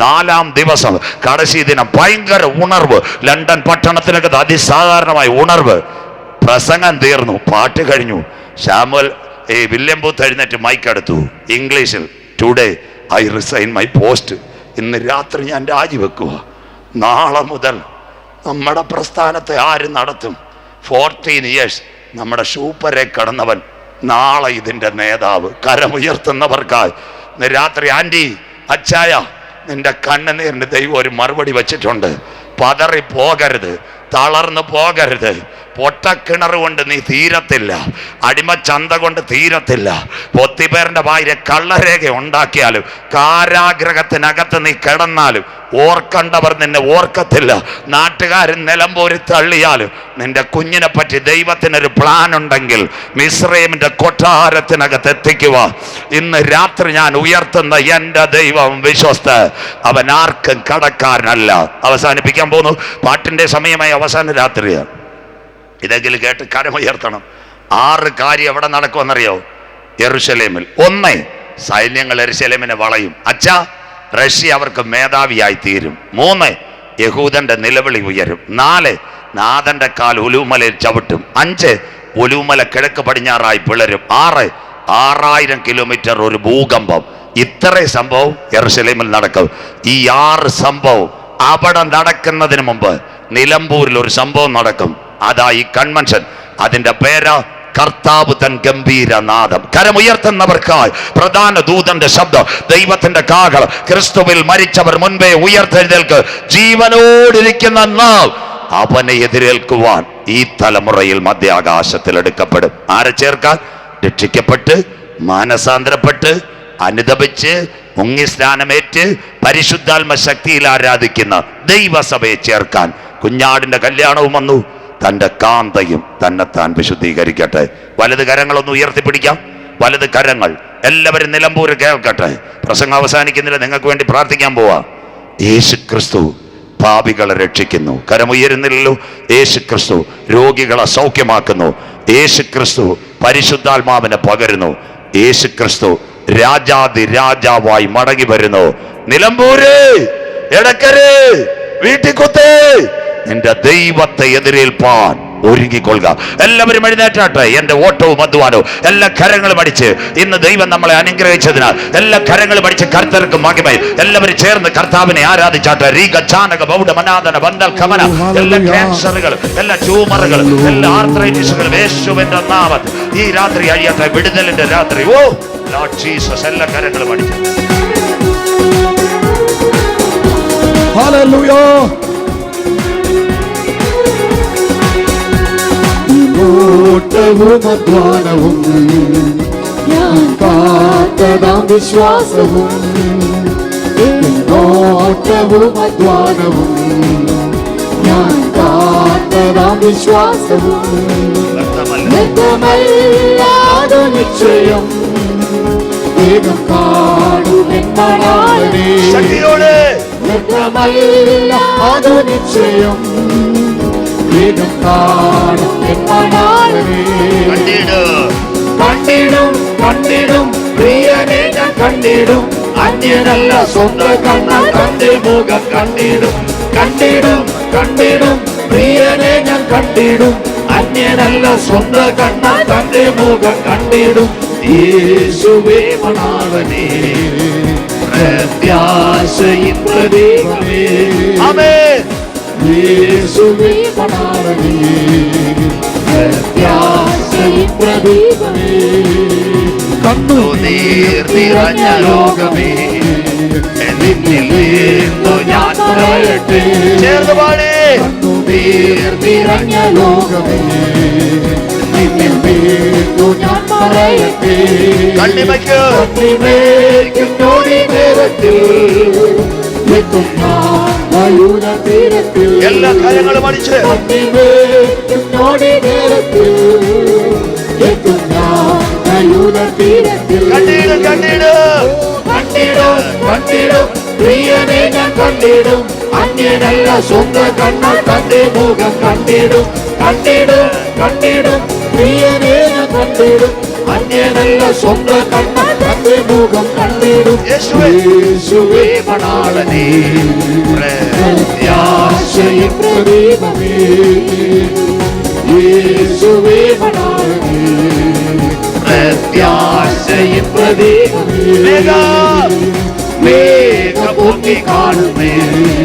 4ാം ദിവസം കടശി ദിനം ഭയങ്കര ഉണർവ്. ലണ്ടൻ പട്ടണത്തിനകത്ത് അതിസാധാരണമായ ഉണർവ്. പ്രസംഗം തീർന്നു, പാട്ട് കഴിഞ്ഞു. സാമുവൽ വില്യം ബൂത്ത് എഴുന്നേറ്റ് മൈക്കെടുത്തു. ഇംഗ്ലീഷിൽ, today I resign my post. ഇന്ന് രാത്രി ഞാൻ രാജിവെക്കുക. നാളെ മുതൽ നമ്മുടെ പ്രസ്ഥാനത്തെ ആര് നടത്തും? 14 ഇയേഴ്സ് നമ്മുടെ ഷൂപ്പരെ കടന്നവൻ നാളെ ഇതിൻ്റെ നേതാവ്. കരമുയർത്തുന്നവർക്കായി ഇന്ന് രാത്രി ആൻറ്റി, അച്ചായ, നിന്റെ കണ്ണുനീരിന് ദൈവം ഒരു മറുപടി വെച്ചിട്ടുണ്ട്. പതറി പോകരുത്, തളർന്നു പോകരുത്. പൊട്ടക്കിണർ കൊണ്ട് നീ തീരത്തില്ല, അടിമച്ചന്ത കൊണ്ട് തീരത്തില്ല. പൊത്തിപ്പേറിന്റെ വായിലെ കള്ളരേഖ ഉണ്ടാക്കിയാലും കാരാഗ്രഹത്തിനകത്ത് നീ കിടന്നാലും ഓർക്കണ്ടവർ നിന്നെ ഓർക്കത്തില്ല. നാട്ടുകാരൻ നിലമ്പൂരി തള്ളിയാലും നിന്റെ കുഞ്ഞിനെ പറ്റി ദൈവത്തിനൊരു പ്ലാൻ ഉണ്ടെങ്കിൽ മിസ്രൈമിന്റെ കൊട്ടാരത്തിനകത്ത് എത്തിക്കുക. ഇന്ന് രാത്രി ഞാൻ ഉയർത്തുന്ന എൻ്റെ ദൈവം വിശ്വസ്ത, അവൻ ആർക്കും കടക്കാരനല്ല. അവസാനിപ്പിക്കാൻ പോകുന്നു. പാട്ടിന്റെ സമയമായി അവസാന രാത്രിയാണ്. ഇതെങ്കിലും കേട്ട് കരമുയർത്തണം. 6 കാര്യം എവിടെ നടക്കുമെന്നറിയോ? യെരുശലേമിൽ. 1, സൈന്യങ്ങൾ യെരുശലേമിനെ വളയും. അച്ഛാ, റഷ്യ അവർക്ക് മേധാവിയായി തീരും. 3, യഹൂദന്റെ നിലവിളി ഉയരും. 4, നാഥന്റെ കാൽ ഒലൂമലയിൽ ചവിട്ടും. 5, ഒലൂമല കിഴക്ക് പടിഞ്ഞാറായി പിളരും. 6, 6000 കിലോമീറ്റർ ഒരു ഭൂകമ്പം. ഇത്രയും സംഭവം യെരുശലേമിൽ നടക്കും. ഈ 6 സംഭവം അവിടെ നടക്കുന്നതിന് മുമ്പ് നിലമ്പൂരിൽ ഒരു സംഭവം നടക്കും. അതാ ഈ കൺവെൻഷൻ. അതിന്റെ പേര് കർത്താവ് തൻ ഗംഭീരനാദം. കരമുയർത്തുന്നവർക്കായി പ്രധാന ദൂതന്റെ ശബ്ദം, ദൈവത്തിന്റെ കാഹളം. ക്രിസ്തുവിൽ മരിച്ചവർ മുൻപേ ഉയർത്തെഴുന്നേൽക്ക്. ജീവനോടിരിക്കുന്ന നാം അവനെ എതിരേൽക്കുവാൻ ഈ തലമുറയിൽ മധ്യാകാശത്തിൽ എടുക്കപ്പെടും. ആരെ ചേർക്കാൻ? രക്ഷിക്കപ്പെട്ട് മാനസാന്തരപ്പെട്ട് അനുദപിച്ച് മുങ്ങിസ്നാനമേറ്റ് പരിശുദ്ധാത്മ ശക്തിയിൽ ആരാധിക്കുന്ന ദൈവസഭയെ ചേർക്കാൻ. കുഞ്ഞാടിന്റെ കല്യാണവും വന്നു. തൻ്റെ കാന്തയും തന്നെത്താൻ വിശുദ്ധീകരിക്കട്ടെ. വലത് കരങ്ങളൊന്ന് ഉയർത്തിപ്പിടിക്കാം. വലത് കരങ്ങൾ എല്ലാവരും നിലമ്പൂര് കേൾക്കട്ടെ. പ്രസംഗം അവസാനിക്കുന്നില്ല, നിങ്ങൾക്ക് വേണ്ടി പ്രാർത്ഥിക്കാൻ പോവാ. യേശു ക്രിസ്തു പാപികളെ രക്ഷിക്കുന്നു. കരമുയരുന്നില്ലല്ലോ. യേശു ക്രിസ്തു രോഗികളെ സൗഖ്യമാക്കുന്നു. യേശു ക്രിസ്തു പരിശുദ്ധാത്മാവിനെ പകരുന്നു. യേശു ക്രിസ്തു രാജാതി രാജാവായി മടങ്ങി വരുന്നു. നിലമ്പൂര്, എടക്കര്, വീട്ടിക്കുത്ത്, നിന്റെ ദൈവത്തെ എതിരേൽപ്പാൻ ഒരുങ്ങിക്കൊള്ളുക. എല്ലാവരും എഴുന്നേറ്റാട്ടെ. എന്റെ ഓട്ടവും അധ്വാനവും എല്ലാ കരങ്ങളും അടിച്ച് ഇന്ന് ദൈവം നമ്മളെ അനുഗ്രഹിച്ചതിനാൽ എല്ലാ കരങ്ങളും അടിച്ച് കർത്തർക്ക് മഹിമയും എല്ലാവരും ചേർന്ന് കർത്താവിനെ ആരാധിച്ചാട്ടെ. രീക ചാനക ബൗഡ മനാദന ബന്ധൽ കമന. എല്ലാ ക്യാൻസറുകളും എല്ലാ ട്യൂമറുകളും എല്ലാ ആർത്രൈറ്റിസുകളും യേശുവിന്റെ നാമത്തിൽ ഈ രാത്രി അഴിയട്ടെ. വിടുതലിന്റെ രാത്രി. ഓ ലോർഡ് ജീസസ്, എല്ലാ കരങ്ങളും അടിച്ച് ഹല്ലേലൂയ. ഓട്ടവും അധ്വാനവും ഞാൻ കാത്തതാം വിശ്വാസവും. ഓട്ടവും അധ്വാനവും ഞാൻ കാത്തതാം വിശ്വാസവും. വ്യക്തമല്ലാതു നിശ്ചയം വേഗം കാണുമെന്നാളേ. വ്യക്തമല്ലാതു നിശ്ചയം വേഗം കാണും എന്നാളേ. കണ്ടിടും കണ്ടിടും പ്രിയനെ ഞാൻ കണ്ടിടും. അന്യനല്ല സ്വന്തം കണ്ണാൽ തന്റെ മുഖം കണ്ടിടും. കണ്ടിടും കണ്ടിടും പ്രിയനെ ഞാൻ കണ്ടിടും. അന്യനല്ല സ്വന്തം കണ്ണാൽ തന്റെ മുഖം കണ്ടിടും. യേശുവേ മണാളനേ, പ്രത്യാശയിൻ പ്രതീകമേ. ആമേൻ. യേശുവേ മണാളനേ, പ്രത്യാശയിൻ പ്രതീകമേ. കണ്ണുനീർ നിറഞ്ഞ ലോകമേ, നിന്നിൽ വീണു ഞാൻ പറയട്ടെ. കണ്ണുനീർ നിറഞ്ഞ ലോകമേ, നിന്നിൽ വീണു ഞാൻ പറയട്ടെ. കണ്ണിമയ്ക്കും നോടി നേരത്തിൽ എത്തും ഞാൻ മയൂര തീരത്തിൽ. എല്ലാ കാര്യങ്ങളും അടിച്ച് നോടി നേരത്തിൽ എത്തും ഞാൻ മയൂര തീരത്തിൽ. കണ്ടിടും കണ്ടിടും കണ്ടിടും കണ്ടിടും പ്രിയനെ ഞാൻ കണ്ടിടും. അന്യനല്ല സ്വന്തം കണ്ണാൽ തന്റെ മുഖം കണ്ടിടും. കണ്ടിടും കണ്ടിടും പ്രിയനെ ഞാൻ കണ്ടിടും. അന്യനല്ല സ്വന്തം കണ്ണാൽ തന്റെ മുഖം കണ്ടിടും. യേശുവേ മണാളനേ, പ്രത്യാശയിൻ പ്രതീകമേ. യേശുവേ മണാളനേ, പ്രത്യാശയിൻ പ്രതീകമേ. വേഗം പൊങ്ങി കാണുമേ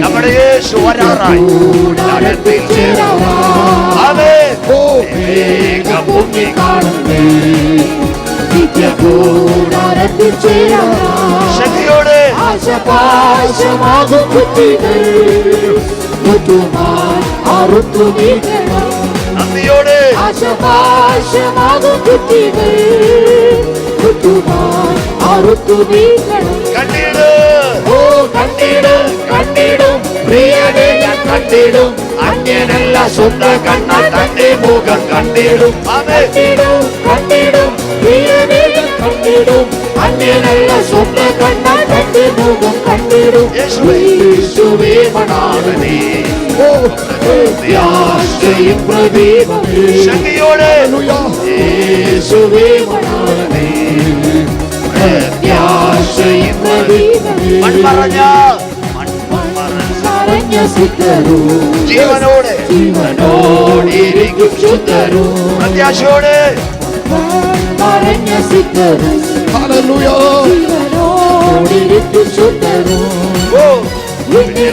നമ്മുടെ യേശു വരാറായി. വേഗം പൊങ്ങി കാണുമേ നിത്യകൂടാരത്തിൽ ചേരാറാ. ശക്തിയോടെ ആശപാശമാകും കുട്ടികൾ മുറ്റുമാൻ അറുത്തു നീക്കണം. നന്ദിയോടെ ആശപാശമാകും കുട്ടികൾ കുട്ടുവാൻ ആറുത്തു വീക്കണം. കണ്ടിട് ഓ കണ്ടിടും കണ്ടിടും പ്രിയനെ ഞാൻ കണ്ടിടും. അന്യനല്ല സ്വന്തം കണ്ണാൽ തന്റെ മുഖം കണ്ടിടും. കണ്ടിടും കണ്ടിടും പ്രിയനെ ഞാൻ കണ്ടിടും. അന്യനല്ല സ്വന്തം കണ്ണാൽ തന്റെ മുഖം കണ്ടിടും. യേശുവേ മണാളനേ ഓ പ്രത്യാശയും പ്രദീപമേ. ശക്തിയോടെ യേശുവേ മണാളനേ പ്രത്യാശയും പ്രദീപമേ. മൺമറഞ്ഞ ജീവനോടെ ജീവനോടിരിക്കും ശുദ്ധരും പ്രത്യാശയോടെ മറഞ്ഞ സിദ്ധരും ജീവനോടിരിക്കും ശുദ്ധരും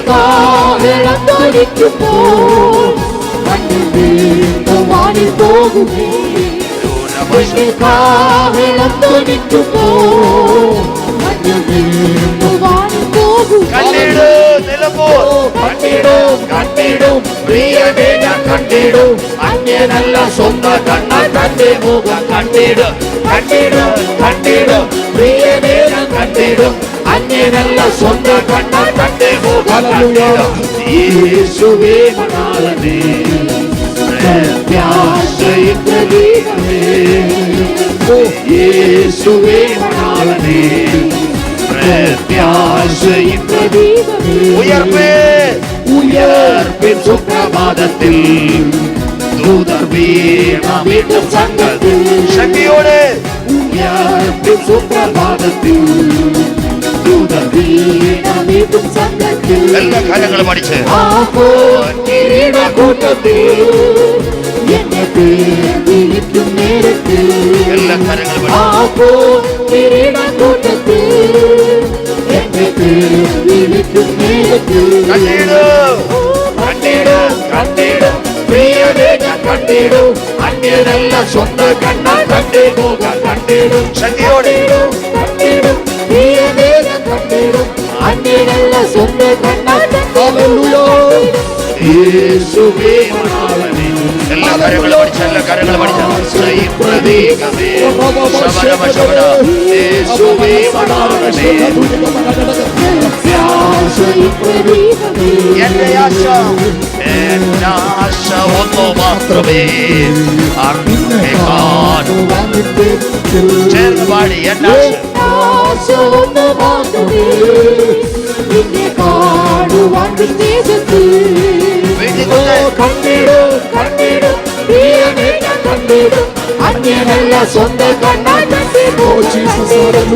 കാഹളം തൊലിക്കുമ്പോൾ മണ്ണിൽ വീണ്ടും വാടി പോകുമേ. കാഹളം തൊലിക്കുമ്പോൾ മണ്ണിൽ വീണ്ടും വാടി പോകും. കണ്ടിട് നിലമ്പൂർ കണ്ടിടും കണ്ടിടും പ്രിയനെ ഞാൻ കണ്ടിടും. അന്യനല്ല സ്വന്തം കണ്ണാൽ തന്റെ മുഖം കണ്ടിടും. കണ്ടിടും കണ്ടിടും പ്രിയനെ ഞാൻ കണ്ടിടും. അന്യനല്ല സ്വന്തം കണ്ണാൽ തന്റെ മുഖം കണ്ടിടും. യേശുവേ മണാളനേ പ്രത്യാശയും പ്രദീപമേ. യേശുവേ മണാളനേ പ്രത്യാശയും പ്രദീപമേ. ഉയർപ്പിൻ സുപ്രഭാതത്തിൽ ദൂതർ വീണ്ടും സംഘത്തിൽ. ശക്തിയോടെ ഉയർപ്പിൻ സുപ്രഭാതത്തിൽ ദൂതർ വീണ്ടും സംഘത്തിൽ. എല്ലാ കാര്യങ്ങളും പഠിച്ച് കൂട്ടത്തിൽ എന്നെ വിളിക്കും നേരത്തിൽ. എല്ലാ കാര്യങ്ങളും കൂട്ടത്തിൽ എന്നെ വിളിക്കും നേരത്തിൽ. കണ്ടിടും കണ്ടിടും കണ്ടിടും പ്രിയനെ ഞാൻ കണ്ടിടും. അന്യനല്ല സ്വന്തം കണ്ണാൽ തന്റെ മുഖം കണ്ടിടും. ശക്തിയോടെ കണ്ടിടും പ്രിയനെ ഞാൻ കണ്ടിടും. അന്യനല്ല സ്വന്തം കണ്ണാൽ തന്റെ മുഖം. യേശുവേ മണാളനേ എല്ലാ കാര്യങ്ങളും പഠിച്ച് എല്ലാ കാര്യങ്ങളും പഠിച്ച് പ്രതീകമേ ശബരമ ശബര. യേശുവേ മണാളനേ എന്റെ ആശ ഒന്നു മാത്രമേ അങ്ങേ കാണുവാൻ. ചേർന്ന് പാടി എന്റെ ആശ ഒന്ന് മാത്രമേ നിന്നെ കാണുവാൻ വിദേശത്തിൽ. കണ്ടിടും കണ്ടിടും പ്രിയനെ ഞാൻ കണ്ടിടും. അന്യനല്ല സ്വന്തം കണ്ണാൽ തന്റെ മുഖം കണ്ടിടും.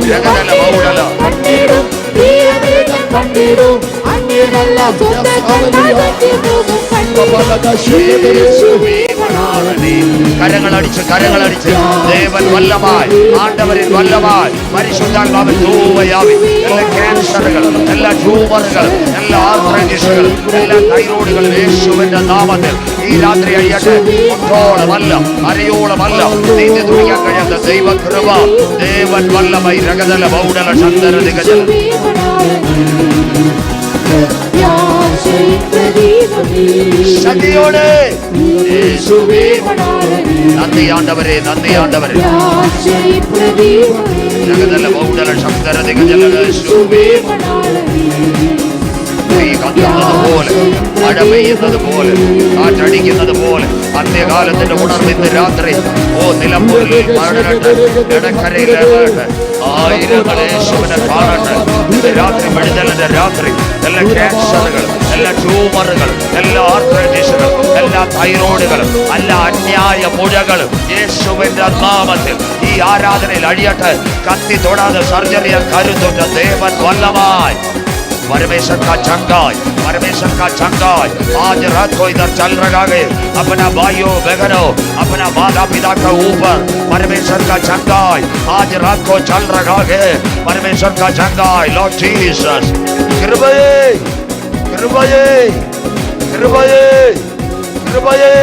കണ്ടിടും പ്രിയനെ ഞാൻ കണ്ടിടും. അന്യനല്ല സ്വന്തം കണ്ണാൽ തന്റെ മുഖം കണ്ടിടും. യേശുവേ മണാളനേ കരങ്ങളടിച്ച് കരങ്ങളടിച്ച് ദേവൻ വല്ലമായി ആണ്ടവരിൽ വല്ലമായി പരിശുദ്ധാത്മാവിൽ തൂവയാവി. എല്ലാ ക്യാൻസറുകൾ എല്ലാ ട്യൂമറുകൾ എല്ലാ ആർത്രൈറ്റിസുകൾ എല്ലാ തൈറോയിഡുകളും യേശുവിന്റെ നാമത്തിൽ ഈ രാത്രി അഴിയട്ടെ. മുട്ടോളമല്ല അരയോളമല്ല നീതി തുണിയാൻ കഴിയാത്ത ദൈവകൃപ ദേവൻ വല്ലമായി രഗതല ബൗഡല ചന്ദര ദിഗജല. ശക്തിയോടെ യേശുവേ മണാളനേ നന്ദിയാണ്ടവരെ നന്ദിയാണ്ടവരെ ജഗതല ബൗഡല ശബ്ദര ദിഗജല. യേശുവേ മണാളനേ തീ കത്തുന്നത് പോലെ മഴ പെയ്യുന്നത് പോലെ കാറ്റടിക്കുന്നത് പോലെ അന്ത്യകാലത്തിന്റെ ഉണർവ് ഇന്ന് രാത്രി ഓ നിലമ്പൂരിൽ മഴകട്ടെ ഇടക്കരയിൽ ആയിരങ്ങൾ യേശുവിനെ കാണട്ടെ. ഇന്ന് രാത്രി വിടുതലിന്റെ രാത്രി എല്ലാ ക്യാൻസറുകൾ എല്ലാ ട്യൂമറുകൾ എല്ലാ ആർത്രൈറ്റിസുകൾ എല്ലാ തൈറോയിഡുകളും എല്ലാ അന്യായ മുഴകളും യേശുവിന്റെ നാമത്തിൽ ഈ ആരാധനയിൽ അഴിയട്ടെ. കത്തി തൊടാതെ സർജറിയെ കരുതുന്ന ദേവൻ വല്ലമായി परमेश्वर का चंगाई परमेश्वर का चंगाई आज रात को इधर चल रहा है. अपना भाइयों बहनों अपना माता पिता के ऊपर परमेश्वर का चंगाई आज रात को चल रहा है. परमेश्वर का चंगाई लॉर्ड जीसस कृपये कृपये कृपये कृपये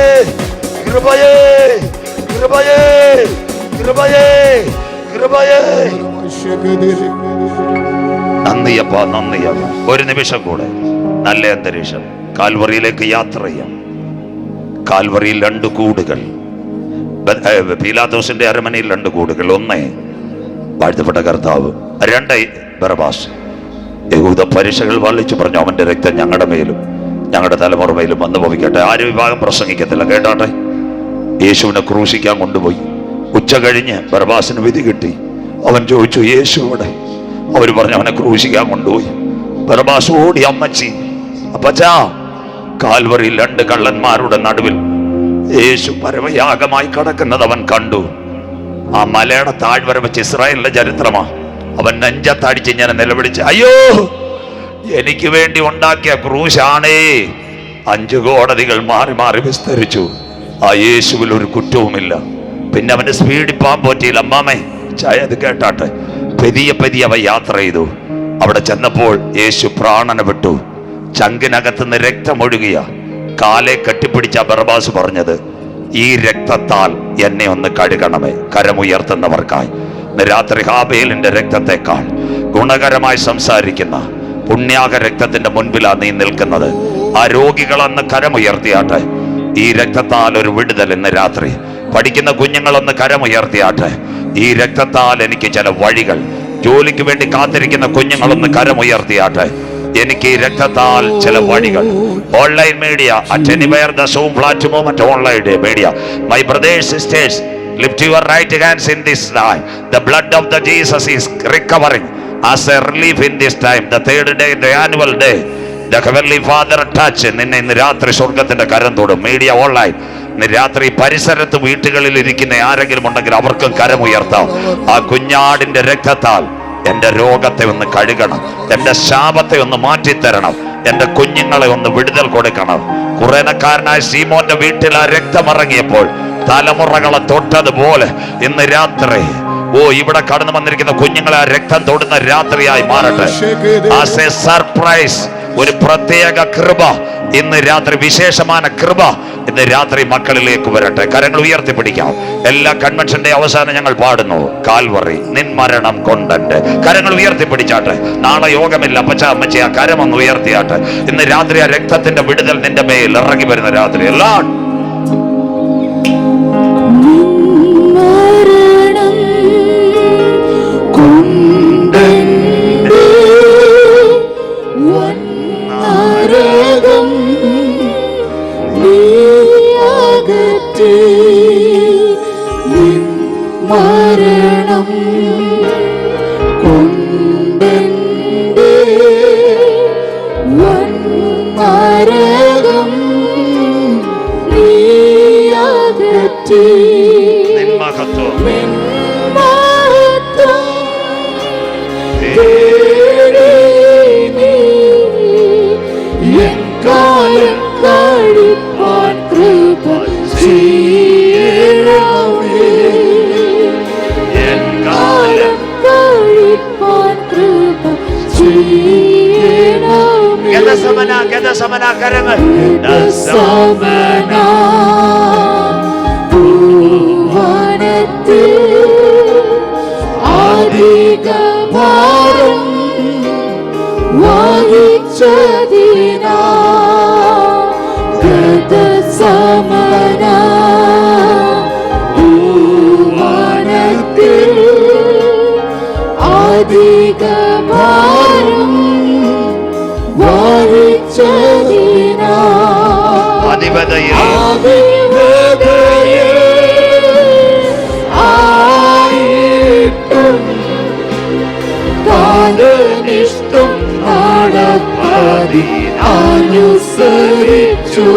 कृपये कृपये कृपये कृपये. നന്ദിയപ്പ നന്ദിയപ്പ. ഒരു നിമിഷം കൂടെ നല്ല അന്തരീക്ഷം കാൽവറിയിലേക്ക് യാത്ര ചെയ്യാം. കാൽവറിയിൽ 2 കൂടുകൾ, പീലാത്തോസിന്റെ അരമനയിൽ 2 കൂടുകൾ. 1 വാഴ്ത്തപ്പെട്ട കർത്താവ്, 2 ബറബാസ്. യഹൂദ പരീക്ഷകൾ വള്ളിച്ചു പറഞ്ഞു, അവന്റെ രക്തം ഞങ്ങളുടെ മേലും ഞങ്ങളുടെ തലമുറമേലും വന്നു ഭവിക്കട്ടെ. ആരും വിഭാഗം പ്രസംഗിക്കത്തില്ല, കേട്ടോട്ടെ. യേശുവിനെ ക്രൂശിക്കാൻ കൊണ്ടുപോയി. ഉച്ച കഴിഞ്ഞ് ബറബാസിന് വിധി കിട്ടി. അവൻ ചോദിച്ചു, യേശു ഇവിടെ? അവർ പറഞ്ഞു, അവനെ ക്രൂശിക്കാൻ കൊണ്ടുപോയി. ബറബാസ് ഓടി, അമ്മച്ചി അപ്പച്ചാ. കാൽവറിയിൽ 2 കള്ളന്മാരുടെ നടുവിൽ യേശു പരമയാഗമായി കിടക്കുന്നത് അവൻ കണ്ടു. ആ മലയുടെ താഴ്വര വെച്ച് ഇസ്രായേലിന്റെ ചരിത്രമാ. അവൻ നെഞ്ചത്തടിച്ച് ഇങ്ങനെ നിലവിളിച്ച്, അയ്യോ, എനിക്ക് വേണ്ടി ഉണ്ടാക്കിയ ക്രൂശാണേ. 5 കോടതികൾ മാറി മാറി വിസ്തരിച്ചു. ആ യേശുവിൽ ഒരു കുറ്റവുമില്ല. പിന്നെ അവന് സ്പീഡിൽ പോകാൻ പറ്റിയില്ല. അമ്മാമേ ചായ അത് കേട്ടാട്ടെ. പെതിയെ അവ യാത്ര ചെയ്തു. അവിടെ ചെന്നപ്പോൾ യേശു പ്രാണനെ വിട്ടു. ചങ്കിനകത്തുനിന്ന് രക്തമൊഴുകിയ കാലെ കെട്ടിപ്പിടിച്ച ബറബാസ് പറഞ്ഞത്, ഈ രക്തത്താൽ എന്നെ ഒന്ന് കഴുകണമേ. കരമുയർത്തുന്നവർക്കായി രാത്രി ഹാബേലിന്റെ രക്തത്തെക്കാൾ ഗുണകരമായി സംസാരിക്കുന്ന പുണ്യാക രക്തത്തിന്റെ മുൻപിലാണ് നീ നിൽക്കുന്നത്. ആ രോഗികളൊന്ന് കരമുയർത്തിയാട്ടെ. ഈ രക്തത്താൽ ഒരു വിടുതൽ ഇന്ന് രാത്രി. പഠിക്കുന്ന കുഞ്ഞുങ്ങളൊന്ന് കരമുയർത്തിയാട്ടെ. ഈ രക്തത്താൽ എനിക്ക് ചില വഴികൾ. ജോലിക്ക് വേണ്ടി കാത്തിരിക്കുന്ന കുഞ്ഞുങ്ങളൊന്ന് കരമുയർത്തിയാട്ടെ. എനിക്ക് ഈ രക്തത്താൽ ചില വഴികൾ. Online media, at anywhere the Zoom platform, at online media, my brothers sisters, lift your right hands in this time. The blood of the Jesus is recovering as a relief in this time. The 3rd day, the annual day, the heavenly Father touch. നിന്നെ ഇന്ന് രാത്രി സ്വർഗത്തിന്റെ കരം തൊടും. Media online ഇന്ന് രാത്രി പരിസരത്ത് വീട്ടുകളിൽ ഇരിക്കുന്ന ആരെങ്കിലും ഉണ്ടെങ്കിൽ അവർക്കും കരമുയർത്താം. ആ കുഞ്ഞാടിന്റെ രക്തത്താൽ എന്റെ രോഗത്തെ ഒന്ന് കഴുകണം. എന്റെ ശാപത്തെ ഒന്ന് മാറ്റിത്തരണം. എന്റെ കുഞ്ഞുങ്ങളെ ഒന്ന് വിടുതൽ കൊടുക്കണം. കുറേനക്കാരനായ സീമോന്റെ വീട്ടിൽ ആ രക്തമിറങ്ങിയപ്പോൾ തലമുറകളെ തൊട്ടതുപോലെ ഇന്ന് രാത്രി ഇവിടെ കടന്നു വന്നിരിക്കുന്ന കുഞ്ഞുങ്ങളെ ആ രക്തം തൊടുന്ന രാത്രിയായി മാറട്ടെ. ആസ് എ സർപ്രൈസ്, ഒരു പ്രത്യേക കൃപ ഇന്ന് രാത്രി, വിശേഷമായ കൃപ ഇന്ന് രാത്രി മക്കളിലേക്ക് വരട്ടെ. കരങ്ങൾ ഉയർത്തിപ്പിടിക്കാം. എല്ലാ കൺവെൻഷന്റെ അവസാനം ഞങ്ങൾ പാടുന്നു, കാൽവറി നിൻ മരണം കൊണ്ടെന്റെ. കരങ്ങൾ ഉയർത്തിപ്പിടിച്ചാട്ടെ. നാളെ യോഗമില്ല, അപ്പച്ച അമ്മച്ചി ആ കരം ഒന്ന് ഉയർത്തിയാട്ടെ. ഇന്ന് രാത്രി ആ രക്തത്തിന്റെ വിടുതൽ നിന്റെ മേൽ ഇറങ്ങി വരുന്ന രാത്രി. എല്ലാം മരണം കൊണ്ടെന്റെ വൻമരകം നീ അകറ്റി. നിൻ മഹത്വം തേടി നീ എൻ കാലം കഴിപ്പാൻ കൃപ ചെയ്യണമേ. എൻ കാലം കഴിപ്പാൻ കൃപ ചെയ്യണമേ. ഗതസമന കരങ്ങൾ ഗതസമന പൂവനത്തിൽ അധിക ഭാരം വഹിച്ചതിനാ ഗതസമന പൂവനത്തിൽ അധിക ഭാരം വഹിച്ചതിനാ അധിപതയിൽ ആയിട്ടും താനിഷ്ടം നടപ്പതി അനുസരിച്ചു.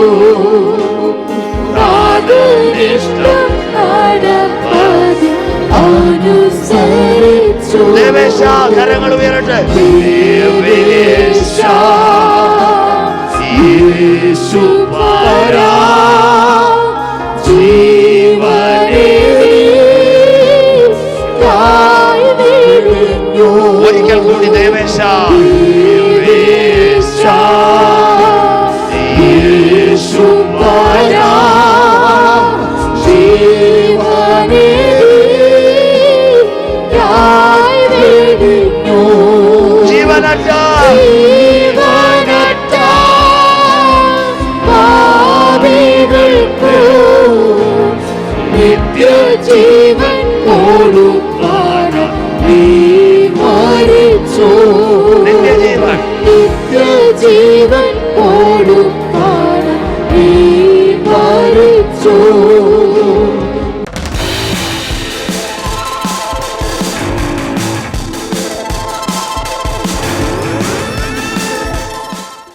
താനിഷ്ടം നടപ്പതി അനുസരിച്ചു. ദേവേശ കരങ്ങൾ ഉയരട്ടെ. ദേവേശ യേശുപരാ ജീവനേ ഒരിക്കൽ കൂടി ദേവേശ യേശുപരാ ജീവനേ ജീവനറ്റ പാപികൾക്ക് ജീവൻ കൊടുത്താൽ